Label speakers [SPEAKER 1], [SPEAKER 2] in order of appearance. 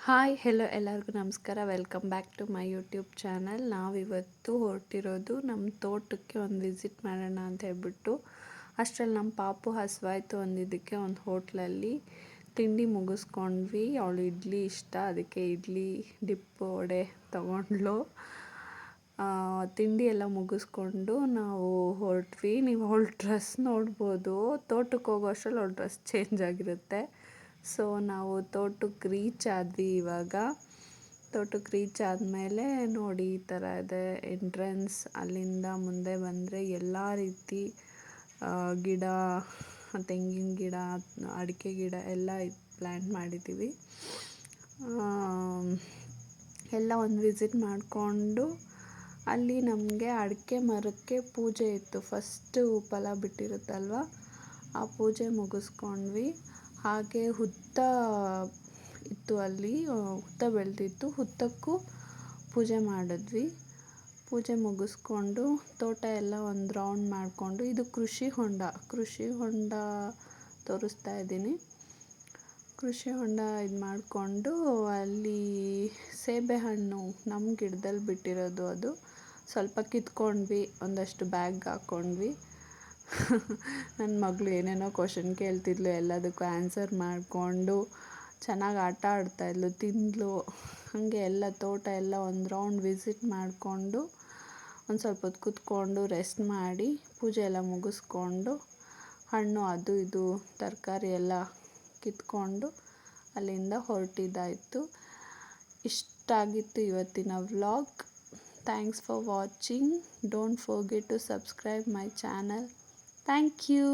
[SPEAKER 1] Hi hello ಎಲ್ಲರಿಗೂ ನಮಸ್ಕಾರ. Welcome back to my YouTube channel. ನಾವಿವತ್ತು ಹೊರಟಿರೋದು ನಮ್ಮ ತೋಟಕ್ಕೆ ಒಂದು ವಿಸಿಟ್ ಮಾಡೋಣ ಅಂತ ಹೇಳ್ಬಿಟ್ಟು. ಅಷ್ಟರಲ್ಲಿ ನಮ್ಮ ಪಾಪು ಹಸಿವಾಯ್ತು ಅಂದಿದ್ದಕ್ಕೆ ಒಂದು ಹೋಟ್ಲಲ್ಲಿ ತಿಂಡಿ ಮುಗಿಸ್ಕೊಂಡ್ವಿ. ಅವಳು ಇಡ್ಲಿ ಇಷ್ಟ, ಅದಕ್ಕೆ ಇಡ್ಲಿ ಡಿಪ್ ವಡೆ ತೊಗೊಂಡ್ಲು. ತಿಂಡಿ ಎಲ್ಲ ಮುಗಿಸ್ಕೊಂಡು ನಾವು ಹೊರಟ್ವಿ. ನೀವು ಅವಳ ಡ್ರೆಸ್ ನೋಡ್ಬೋದು. ತೋಟಕ್ಕೆ ಹೋಗೋ ಅಷ್ಟರಲ್ಲಿ ಅವಳ ಡ್ರೆಸ್ ಚೇಂಜ್ ಆಗಿರುತ್ತೆ. ಸೊ ನಾವು ತೋಟಕ್ಕೆ ರೀಚ್ ಆದ್ವಿ. ಇವಾಗ ತೋಟಕ್ಕೆ ರೀಚ್ ಆದಮೇಲೆ ನೋಡಿ ಈ ಥರ ಇದೆ ಎಂಟ್ರೆನ್ಸ್. ಅಲ್ಲಿಂದ ಮುಂದೆ ಬಂದರೆ ಎಲ್ಲ ರೀತಿ ಗಿಡ, ತೆಂಗಿನ ಗಿಡ, ಅಡಿಕೆ ಗಿಡ ಎಲ್ಲ ಪ್ಲ್ಯಾಂಟ್ ಮಾಡಿದ್ದೀವಿ. ಎಲ್ಲ ಒಂದು ವಿಸಿಟ್ ಮಾಡಿಕೊಂಡು ಅಲ್ಲಿ ನಮಗೆ ಅಡಿಕೆ ಮರಕ್ಕೆ ಪೂಜೆ ಇತ್ತು. ಫಸ್ಟು ಫಲ ಬಿಟ್ಟಿರುತ್ತಲ್ವ, ಆ ಪೂಜೆ ಮುಗಿಸ್ಕೊಂಡ್ವಿ. ಹಾಗೆ ಹುತ್ತ ಇತ್ತು, ಅಲ್ಲಿ ಹುತ್ತ ಬೆಳೆದಿತ್ತು. ಹುತ್ತಕ್ಕೂ ಪೂಜೆ ಮಾಡಿದ್ವಿ. ಪೂಜೆ ಮುಗಿಸ್ಕೊಂಡು ತೋಟ ಎಲ್ಲ ಒಂದು ರೌಂಡ್ ಮಾಡಿಕೊಂಡು, ಇದು ಕೃಷಿ ಹೊಂಡ ತೋರಿಸ್ತಾ ಇದ್ದೀನಿ. ಕೃಷಿ ಹೊಂಡ ಇದು ಮಾಡಿಕೊಂಡು ಅಲ್ಲಿ ಸೇಬೆಹಣ್ಣು ನಮ್ಮ ಗಿಡದಲ್ಲಿ ಬಿಟ್ಟಿರೋದು, ಅದು ಸ್ವಲ್ಪ ಕಿತ್ಕೊಂಡ್ವಿ. ಒಂದಷ್ಟು ಬ್ಯಾಗ್ ಹಾಕ್ಕೊಂಡ್ವಿ. ನನ್ನ ಮಗಳು ಏನೇನೋ ಕ್ವಶನ್ ಕೇಳ್ತಿದ್ಲು, ಎಲ್ಲದಕ್ಕೂ ಆನ್ಸರ್ ಮಾಡಿಕೊಂಡು ಚೆನ್ನಾಗಿ ಆಟ ಆಡ್ತಾಯಿದ್ಲು, ತಿಂದಳು. ಹಾಗೆ ಎಲ್ಲ ತೋಟ ಎಲ್ಲ ಒಂದು ರೌಂಡ್ ವಿಸಿಟ್ ಮಾಡಿಕೊಂಡು ಒಂದು ಸ್ವಲ್ಪ ಹೊತ್ತು ಕೂತ್ಕೊಂಡು ರೆಸ್ಟ್ ಮಾಡಿ ಪೂಜೆ ಎಲ್ಲ ಮುಗಿಸ್ಕೊಂಡು ಹಣ್ಣು ಅದು ಇದು ತರಕಾರಿ ಎಲ್ಲ ಕಿತ್ಕೊಂಡು ಅಲ್ಲಿಂದ ಹೊರಟಿದ್ದಾಯಿತು. ಇಷ್ಟಾಗಿತ್ತು ಇವತ್ತಿನ vlog. Thanks for watching. Don't forget to subscribe my channel. Thank you.